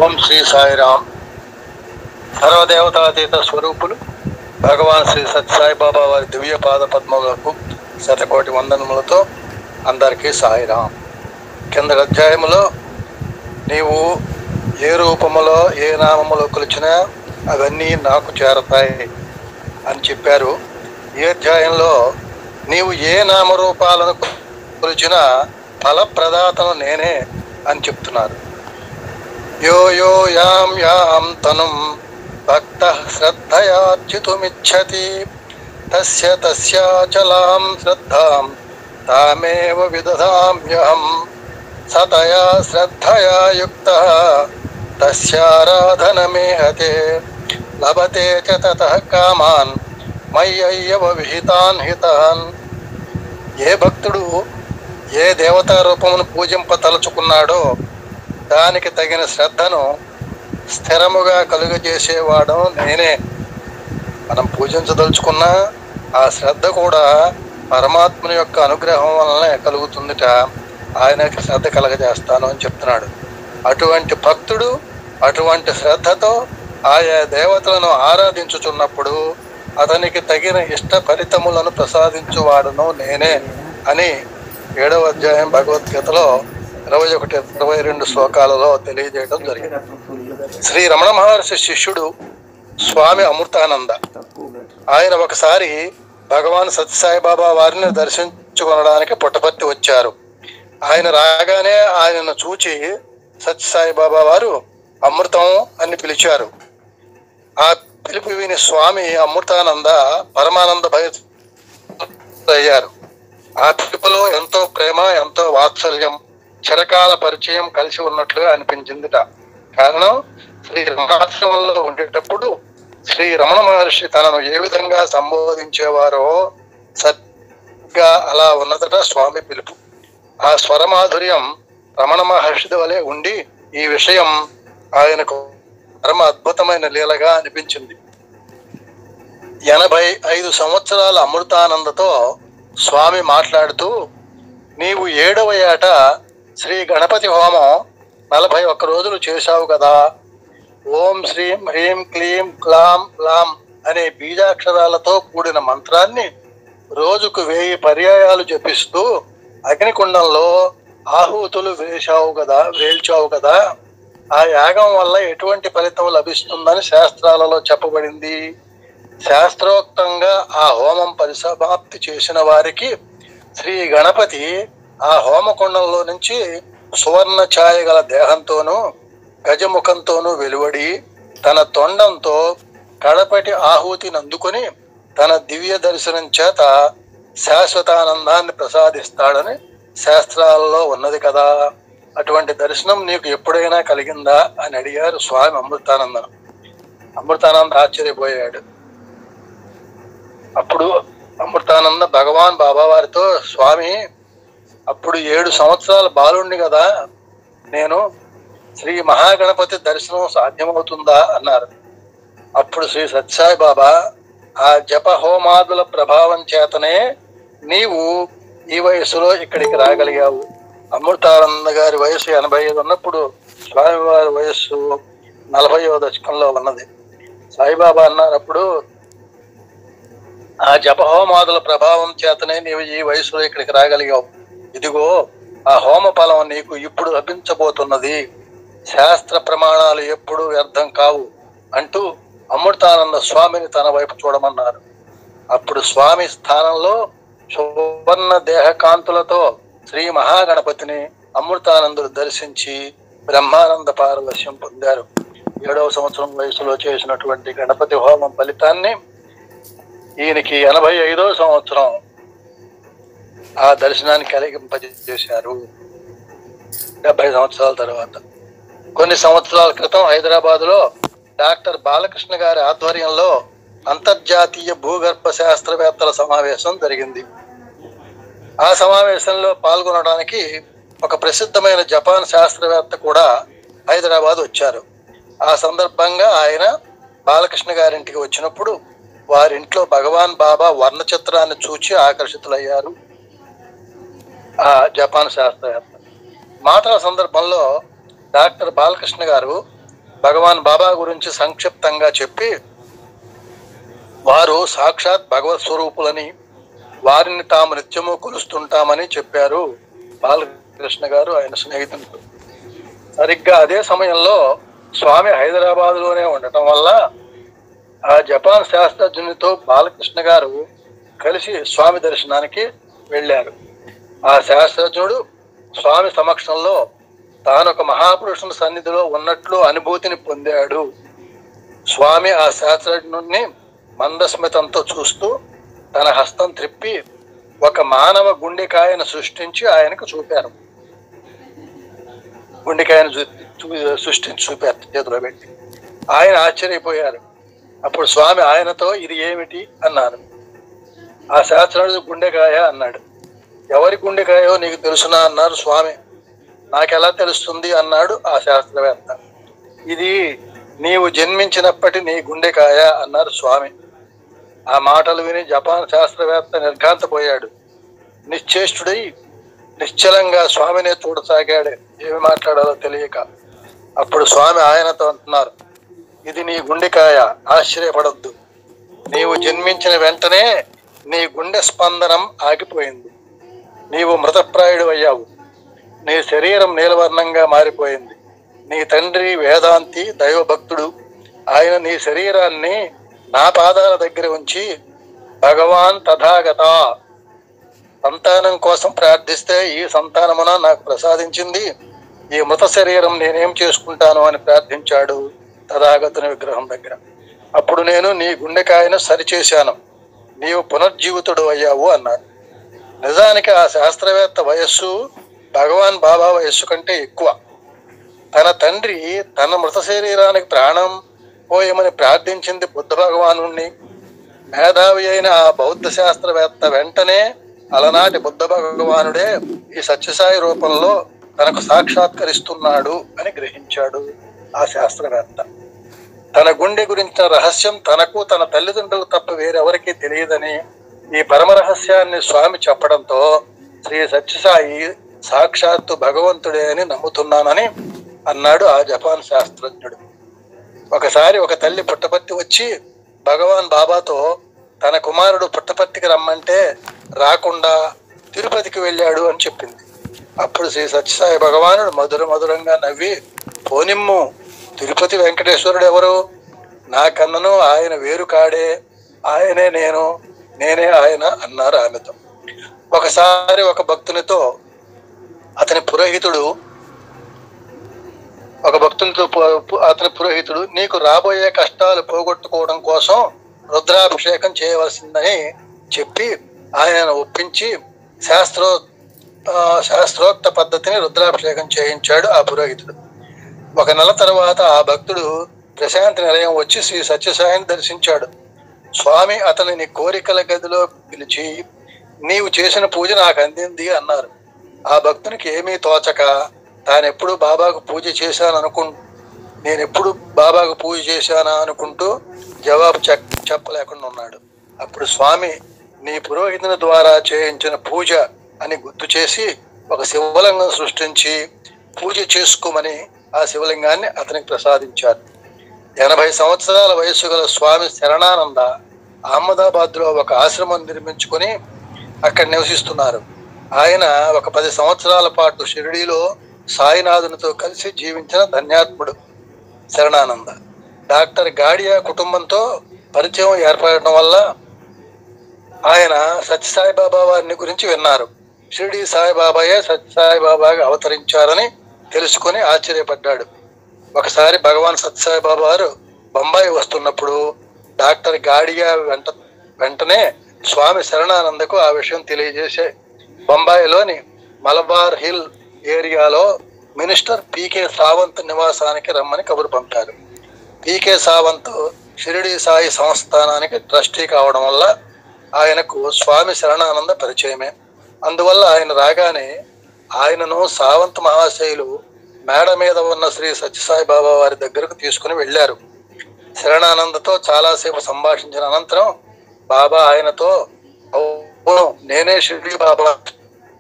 ఓం శ్రీ సాయిరామ్. సర్వదేవతాతీత స్వరూపులు భగవాన్ శ్రీ సత్యసాయిబాబా వారి దివ్య పాద పద్మములకు శతకోటి వందనములతో అందరికీ సాయిరామ్. కింద అధ్యాయములో నీవు ఏ రూపములో ఏ నామములో కొలిచినా అవన్నీ నాకు చేరతాయి అని చెప్పారు. ఈ అధ్యాయంలో నీవు ఏ నామరూపాలను కొలిచినా ఫలప్రదాతను నేనే అని చెప్తున్నారు. యో యో యాం యాం తనుం భక్తః శ్రద్ధయార్చితుమిచ్చతి తస్య తస్యాచలాం శ్రద్ధాం తామేవ విదధామ్యహం సతయా శ్రద్ధయా యుక్తః తస్యారాధనమేహతే లభతే చ తతః కామాన్ మయ్యయ్యవ విహితాన్ హితాన్. ఏ భక్తుడు ఏ దేవతా రూపమును పూజింపతలుచుకున్నాడో దానికి తగిన శ్రద్ధను స్థిరముగా కలుగజేసేవాడు నేనే. మనం పూజించదలుచుకున్న ఆ శ్రద్ధ కూడా పరమాత్మని యొక్క అనుగ్రహం వలన కలుగుతుందిట. ఆయనకి శ్రద్ధ కలగజేస్తాను అని చెప్తున్నాడు. అటువంటి భక్తుడు అటువంటి శ్రద్ధతో ఆయా దేవతలను ఆరాధించుచున్నప్పుడు అతనికి తగిన ఇష్ట ఫలితములను ప్రసాదించువాడును నేనే అని 7వ అధ్యాయం భగవద్గీతలో 21-22 శ్లోకాలలో తెలియజేయడం జరిగింది. శ్రీ రమణ మహర్షి శిష్యుడు స్వామి అమృతానంద. ఆయన ఒకసారి భగవాన్ సత్యసాయిబాబా వారిని దర్శించుకొనడానికి పుట్టపర్తి వచ్చారు. ఆయన రాగానే ఆయనను చూచి సత్యసాయిబాబా వారు అమృతం అని పిలిచారు. ఆ పిలుపు విని స్వామి అమృతానంద పరమానంద భయయ్యారు. ఆ పిలుపులో ఎంతో ప్రేమ, ఎంతో వాత్సల్యం, చిరకాల పరిచయం కలిసి ఉన్నట్లుగా అనిపించిందిట. కారణం, శ్రీ రమణాశ్రమంలో ఉండేటప్పుడు శ్రీ రమణ మహర్షి తనను ఏ విధంగా సంబోధించేవారో సరిగ్గా అలా ఉన్నదట స్వామి పిలుపు. ఆ స్వరమాధుర్యం రమణ మహర్షి వలె ఉండి ఈ విషయం ఆయనకు పరమ అద్భుతమైన లీలగా అనిపించింది. 85 సంవత్సరాల అమృతానందతో స్వామి మాట్లాడుతూ, నీవు 7వ ఏట శ్రీ గణపతి హోమం 41 రోజులు చేశావు కదా. ఓం శ్రీం హ్రీం క్లీం క్లాం లాం అనే బీజాక్షరాలతో కూడిన మంత్రాన్ని రోజుకు 1000 పర్యాయాలు జపిస్తూ అగ్నికుండంలో ఆహుతులు వేల్చావు కదా. ఆ యాగం వల్ల ఎటువంటి ఫలితం లభిస్తుందని శాస్త్రాలలో చెప్పబడింది. శాస్త్రోక్తంగా ఆ హోమం పరిసమాప్తి చేసిన వారికి శ్రీ గణపతి ఆ హోమకుండంలో నుంచి సువర్ణ ఛాయ గల దేహంతోనూ గజముఖంతోనూ వెలువడి తన తొండంతో కడపటి ఆహుతిని అందుకొని తన దివ్య దర్శనం చేత శాశ్వతానందాన్ని ప్రసాదిస్తాడని శాస్త్రాలలో ఉన్నది కదా. అటువంటి దర్శనం నీకు ఎప్పుడైనా కలిగిందా అని అడిగారు స్వామి అమృతానందను. అమృతానంద ఆశ్చర్యపోయాడు. అప్పుడు అమృతానంద భగవాన్ బాబా వారితో, స్వామి, అప్పుడు 7 సంవత్సరాల బాలుణ్ణి కదా, నేను శ్రీ మహాగణపతి దర్శనం సాధ్యమవుతుందా అన్నారు. అప్పుడు శ్రీ సత్యసాయి బాబా, ఆ జప హోమాదుల ప్రభావం చేతనే నీవు ఈ వయసులో ఇక్కడికి రాగలిగావు. అమృతానంద గారి వయసు 85 ఉన్నప్పుడు స్వామివారి వయస్సు 40వ దశకంలో ఉన్నది. సాయిబాబా అన్నారు, అప్పుడు ఆ జపహోమాదుల ప్రభావం చేతనే నీవు ఈ వయసులో ఇక్కడికి రాగలిగావు. ఇదిగో ఆ హోమ ఫలం నీకు ఇప్పుడు లభించబోతున్నది. శాస్త్ర ప్రమాణాలు ఎప్పుడు వ్యర్థం కావు అంటూ అమృతానంద స్వామిని తన వైపు చూడమన్నారు. అప్పుడు స్వామి స్థానంలో సువర్ణ దేహకాంతులతో శ్రీ మహాగణపతిని అమృతానందుడు దర్శించి బ్రహ్మానంద పారవశ్యం పొందారు. 7వ సంవత్సరం వయసులో చేసినటువంటి గణపతి హోమం ఫలితాన్ని ఈయనకి 85వ సంవత్సరం ఆ దర్శనాన్ని కలిగింపజేశారు. 70 సంవత్సరాల తర్వాత. కొన్ని సంవత్సరాల క్రితం హైదరాబాద్లో డాక్టర్ బాలకృష్ణ గారి ఆధ్వర్యంలో అంతర్జాతీయ భూగర్భ శాస్త్రవేత్తల సమావేశం జరిగింది. ఆ సమావేశంలో పాల్గొనడానికి ఒక ప్రసిద్ధమైన జపాన్ శాస్త్రవేత్త కూడా హైదరాబాద్ వచ్చారు. ఆ సందర్భంగా ఆయన బాలకృష్ణ గారింటికి వచ్చినప్పుడు వారింట్లో భగవాన్ బాబా వర్ణ చిత్రాన్ని చూచి ఆకర్షితులయ్యారు ఆ జపాన్ శాస్త్రవేత్త. మాటల సందర్భంలో డాక్టర్ బాలకృష్ణ గారు భగవాన్ బాబా గురించి సంక్షిప్తంగా చెప్పి వారు సాక్షాత్ భగవత్ స్వరూపులని, వారిని తాము నిత్యము కొలుస్తుంటామని చెప్పారు బాలకృష్ణ గారు ఆయన స్నేహితులు. సరిగ్గా అదే సమయంలో స్వామి హైదరాబాద్ లోనే ఉండటం వల్ల ఆ జపాన్ శాస్త్రజ్ఞునితో బాలకృష్ణ గారు కలిసి స్వామి దర్శనానికి వెళ్ళారు. ఆ శాస్త్రజ్ఞుడు స్వామి సమక్షంలో తాను ఒక మహాపురుషుని సన్నిధిలో ఉన్నట్లు అనుభూతిని పొందాడు. స్వామి ఆ శాస్త్రజ్ఞుడిని మందస్మితంతో చూస్తూ తన హస్తం త్రిప్పి ఒక మానవ గుండెకాయను సృష్టించి ఆయనకు చూపారు. గుండెకాయను సృష్టించి చూపారు చేతిలో పెట్టి. ఆయన ఆశ్చర్యపోయారు. అప్పుడు స్వామి ఆయనతో ఇది ఏమిటి అన్నారు. ఆ శాస్త్రజ్ఞుడు గుండెకాయ అన్నాడు. ఎవరి గుండెకాయో నీకు తెలుసునా అన్నారు స్వామి. నాకెలా తెలుస్తుంది అన్నాడు ఆ శాస్త్రవేత్త. ఇది నీవు జన్మించినప్పటి నీ గుండెకాయ అన్నారు స్వామి. ఆ మాటలు విని జపాన్ శాస్త్రవేత్త నిర్ఘాంతపోయాడు. నిశ్చేష్టుడై నిశ్చలంగా స్వామినే చూడసాగాడు, ఏమి మాట్లాడాలో తెలియక. అప్పుడు స్వామి ఆయనతో అంటున్నారు, ఇది నీ గుండెకాయ, ఆశ్చర్యపడొద్దు. నీవు జన్మించిన వెంటనే నీ గుండె స్పందనం ఆగిపోయింది. నీవు మృతప్రాయుడు అయ్యావు. నీ శరీరం నీలవర్ణంగా మారిపోయింది. నీ తండ్రి వేదాంతి దైవభక్తుడు. ఆయన నీ శరీరాన్ని నా పాదాల దగ్గర ఉంచి భగవాన్ తథాగత సంతానం కోసం ప్రార్థిస్తే ఈ సంతానమున నాకు ప్రసాదించింది. ఈ మృత శరీరం నేనేం చేసుకుంటాను అని ప్రార్థించాడు తథాగతుని విగ్రహం దగ్గర. అప్పుడు నేను నీ గుండెకాయను సరిచేశాను. నీవు పునర్జీవితుడు అయ్యావు అన్నాడు. నిజానికి ఆ శాస్త్రవేత్త వయస్సు భగవాన్ బాబా వయస్సు కంటే ఎక్కువ. తన తండ్రి తన మృత శరీరానికి ప్రాణం పోయమని ప్రార్థించింది బుద్ధ భగవాను. మేధావి అయిన ఆ బౌద్ధ శాస్త్రవేత్త వెంటనే అలనాటి బుద్ధ భగవానుడే ఈ సత్యసాయి రూపంలో తనకు సాక్షాత్కరిస్తున్నాడు అని గ్రహించాడు ఆ శాస్త్రవేత్త. తన గుండె గురించిన రహస్యం తనకు తన తల్లిదండ్రులకు తప్ప వేరెవరికీ తెలియదని ఈ పరమ రహస్యాన్ని స్వామి చెప్పడంతో శ్రీ సత్యసాయి సాక్షాత్తు భగవంతుడే అని నమ్ముతున్నానని అన్నాడు ఆ జపాన్ శాస్త్రజ్ఞుడు. ఒకసారి ఒక తల్లి పుట్టపర్తి వచ్చి భగవాన్ బాబాతో తన కుమారుడు పుట్టపర్తికి రమ్మంటే రాకుండా తిరుపతికి వెళ్ళాడు అని చెప్పింది. అప్పుడు శ్రీ సత్యసాయి భగవానుడు మధురంగా నవ్వి, పోనిమ్ము, తిరుపతి వెంకటేశ్వరుడు ఎవరు? నా కన్నను ఆయన వేరు కాడే, ఆయనే నేను, నేనే ఆయన అన్నారు ఆమెతో. ఒకసారి ఒక భక్తునితో అతని పురోహితుడు నీకు రాబోయే కష్టాలు పోగొట్టుకోవడం కోసం రుద్రాభిషేకం చేయవలసిందని చెప్పి ఆయనను ఒప్పించి శాస్త్రోక్త పద్ధతిని రుద్రాభిషేకం చేయించాడు ఆ పురోహితుడు. ఒక నెల తర్వాత ఆ భక్తుడు ప్రశాంతి నిలయం వచ్చి శ్రీ సత్యసాయిని దర్శించాడు. స్వామి అతనిని కోరికల గదిలో పిలిచి నీవు చేసిన పూజ నాకు అందింది అన్నారు. ఆ భక్తునికి ఏమీ తోచక నేనెప్పుడు బాబాకు పూజ చేశానా అనుకుంటూ జవాబు చెప్పలేకుండా ఉన్నాడు. అప్పుడు స్వామి నీ పురోహితుని ద్వారా చేయించిన పూజ అని గుర్తు చేసి ఒక శివలింగం సృష్టించి పూజ చేసుకోమని ఆ శివలింగాన్ని అతనికి ప్రసాదించారు. 80 సంవత్సరాల వయస్సు గల స్వామి శరణానంద అహ్మదాబాద్ లో ఒక ఆశ్రమం నిర్మించుకొని అక్కడ నివసిస్తున్నారు. ఆయన ఒక 10 సంవత్సరాల పాటు షిరిడీలో సాయినాథునితో కలిసి జీవించిన ధన్యాత్ముడు శరణానంద. డాక్టర్ గాడియా కుటుంబంతో పరిచయం ఏర్పడటం వల్ల ఆయన సత్యసాయిబాబా వారిని గురించి విన్నారు. షిరిడీ సాయిబాబాయే సత్యసాయిబాబాగా అవతరించారని తెలుసుకొని ఆశ్చర్యపడ్డాడు. ఒకసారి భగవాన్ సత్యసాయిబాబా వారు బొంబాయి వస్తున్నప్పుడు డాక్టర్ గాడియా వెంటనే స్వామి శరణానందకు ఆ విషయం తెలియజేసే బొంబాయిలోని మలబార్ హిల్ ఏరియాలో మినిస్టర్ పీకే సావంత్ నివాసానికి రమ్మని కబురు పంపారు. పీకే సావంత్ షిరిడీ సాయి సంస్థానానికి ట్రస్టీ కావడం వల్ల ఆయనకు స్వామి శరణానంద పరిచయమే. అందువల్ల ఆయన రాగానే ఆయనను సావంత్ మహాశయులు మేడ మీద ఉన్న శ్రీ సత్యసాయి బాబా వారి దగ్గరకు తీసుకుని వెళ్ళారు. శరణానందతో చాలాసేపు సంభాషించిన అనంతరం బాబా ఆయనతో, అవును నేనే షిరిడీ బాబా,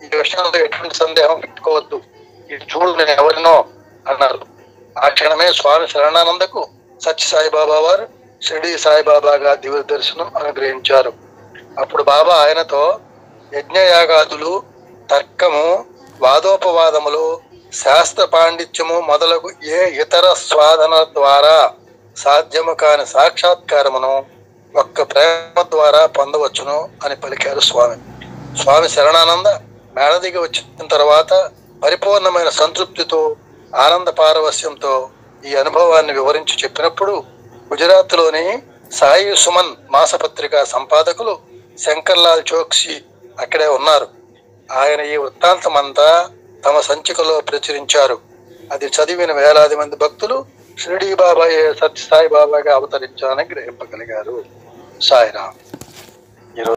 ఈ విషయంలో ఎటువంటి సందేహం పెట్టుకోవద్దు, ఇది చూడు నేను ఎవరినో అన్నారు. ఆ క్షణమే స్వామి శరణానందకు సత్య సాయిబాబా వారు షిరిడి సాయిబాబాగా దివ్య దర్శనం అనుగ్రహించారు. అప్పుడు బాబా ఆయనతో యజ్ఞయాగాదులు, తర్కము, వాదోపవాదములు, శాస్త్ర పాండిత్యము మొదలగు ఏ ఇతర స్వాధన ద్వారా సాధ్యము కాని సాక్షాత్కారమును ఒక్క ప్రేమ ద్వారా పొందవచ్చును అని పలికారు స్వామి. స్వామి శరణానంద మేడ దిగి వచ్చిన తర్వాత పరిపూర్ణమైన సంతృప్తితో, ఆనంద పారవస్యంతో ఈ అనుభవాన్ని వివరించి చెప్పినప్పుడు గుజరాత్లోని సాయి సుమన్ మాసపత్రిక సంపాదకులు శంకర్లాల్ చోక్సీ అక్కడే ఉన్నారు. ఆయన ఈ వృత్తాంతమంతా తమ సంచికలో ప్రచురించారు. అది చదివిన వేలాది మంది భక్తులు షిరిడీ బాబాయే సత్య సాయి బాబాగా అవతరించాలని గ్రహింపగలిగారు. సాయిరాం.